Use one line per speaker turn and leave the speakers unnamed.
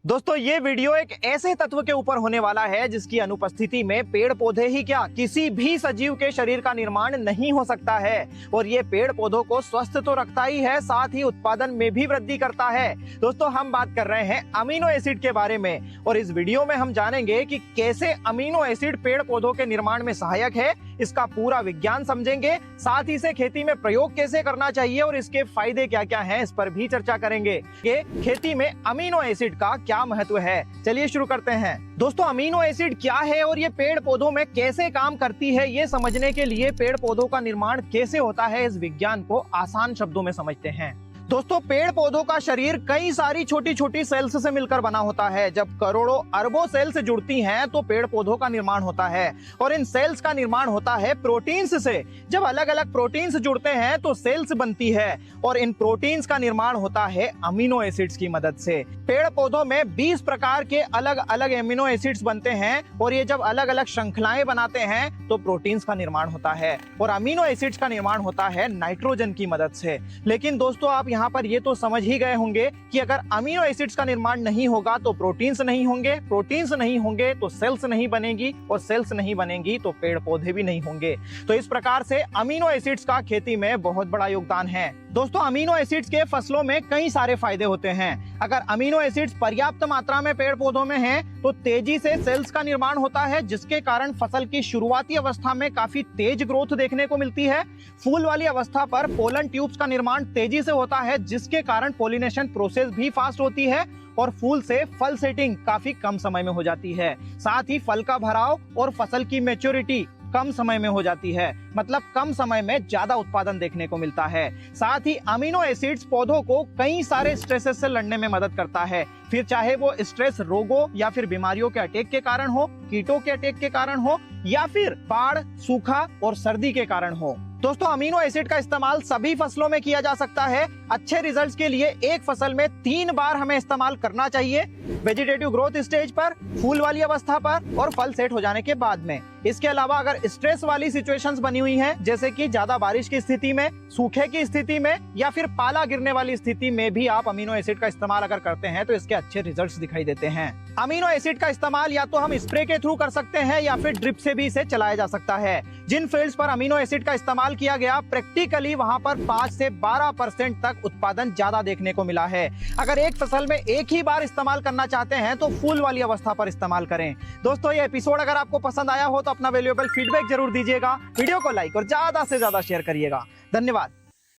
दोस्तों ये वीडियो एक ऐसे तत्व के ऊपर होने वाला है जिसकी अनुपस्थिति में पेड़ पौधे ही क्या किसी भी सजीव के शरीर का निर्माण नहीं हो सकता है। और ये पेड़ पौधों को स्वस्थ तो रखता ही है, साथ ही उत्पादन में भी वृद्धि करता है। दोस्तों हम बात कर रहे हैं अमीनो एसिड के बारे में और इस वीडियो में हम जानेंगे कि कैसे अमीनो एसिड पेड़ पौधों के निर्माण में सहायक है, इसका पूरा विज्ञान समझेंगे, साथ ही से खेती में प्रयोग कैसे करना चाहिए और इसके फायदे क्या क्या हैं इस पर भी चर्चा करेंगे कि खेती में अमीनो एसिड का क्या महत्व है। चलिए शुरू करते हैं। दोस्तों अमीनो एसिड क्या है और ये पेड़ पौधों में कैसे काम करती है, ये समझने के लिए पेड़ पौधों का निर्माण कैसे होता है इस विज्ञान को आसान शब्दों में समझते हैं। दोस्तों पेड़ पौधों का शरीर कई सारी छोटी छोटी सेल्स से मिलकर बना होता है। जब करोड़ों अरबों सेल्स जुड़ती हैं तो पेड़ पौधों का निर्माण होता है और इन सेल्स का निर्माण होता है प्रोटीन्स से। जब अलग अलग प्रोटीन्स जुड़ते हैं तो सेल्स बनती है और इन प्रोटीन्स का निर्माण होता है अमीनो एसिड्स की मदद से। पेड़ पौधों में 20 प्रकार के अलग अलग अमीनो एसिड्स बनते हैं और ये जब अलग अलग श्रृंखलाएं बनाते हैं तो प्रोटीन्स का निर्माण होता है और अमीनो एसिड्स का निर्माण होता है नाइट्रोजन की मदद से। लेकिन दोस्तों आप यहाँ पर ये तो समझ ही गए होंगे कि अगर अमीनो एसिड्स का निर्माण नहीं होगा तो प्रोटीन्स नहीं होंगे, प्रोटीन्स नहीं होंगे तो सेल्स नहीं बनेगी और सेल्स नहीं बनेंगी तो पेड़ पौधे भी नहीं होंगे। तो इस प्रकार से अमीनो एसिड्स का खेती में बहुत बड़ा योगदान है। दोस्तों अमीनो एसिड्स के फसलों में कई सारे फायदे होते हैं। अगर अमीनो एसिड्स पर्याप्त मात्रा में पेड़ पौधों में हैं तो तेजी से सेल्स का निर्माण होता है, जिसके कारण फसल की शुरुआती अवस्था में काफी तेज ग्रोथ देखने को मिलती है। फूल वाली अवस्था पर पोलन ट्यूब्स का निर्माण तेजी से होता है, जिसके कारण पोलिनेशन प्रोसेस भी फास्ट होती है और फूल से फल सेटिंग काफी कम समय में हो जाती है। साथ ही फल का भराव और फसल की मैच्योरिटी कम समय में हो जाती है, मतलब कम समय में ज्यादा उत्पादन देखने को मिलता है। साथ ही अमीनो एसिड्स पौधों को कई सारे स्ट्रेसेस से लड़ने में मदद करता है, फिर चाहे वो स्ट्रेस रोगों या फिर बीमारियों के अटैक के कारण हो, कीटों के अटैक के कारण हो या फिर बाढ़, सूखा और सर्दी के कारण हो। दोस्तों अमीनो एसिड का इस्तेमाल सभी फसलों में किया जा सकता है। अच्छे रिजल्ट्स के लिए एक फसल में 3 बार हमें इस्तेमाल करना चाहिए, वेजिटेटिव ग्रोथ स्टेज पर, फूल वाली अवस्था पर और फल सेट हो जाने के बाद में। इसके अलावा अगर स्ट्रेस वाली सिचुएशंस बनी हुई हैं, जैसे कि ज्यादा बारिश की स्थिति में, सूखे की स्थिति में या फिर पाला गिरने वाली स्थिति में भी आप अमीनो एसिड का इस्तेमाल अगर करते हैं तो इसके अच्छे रिजल्ट्स दिखाई देते हैं। अमीनो एसिड का इस्तेमाल या तो हम स्प्रे के थ्रू कर सकते हैं या फिर ड्रिप से भी इसे चलाया जा सकता है। जिन फील्ड्स पर अमीनो एसिड का इस्तेमाल किया गया, प्रैक्टिकली वहां पर 5 से 12% तक उत्पादन ज्यादा देखने को मिला है। अगर एक फसल में एक ही बार इस्तेमाल करना चाहते हैं तो फूल वाली अवस्था पर इस्तेमाल करें। दोस्तों ये एपिसोड अगर आपको पसंद आया हो तो अपना वैल्यूएबल फीडबैक जरूर दीजिएगा, वीडियो को लाइक और ज्यादा से ज्यादा शेयर करिएगा। धन्यवाद।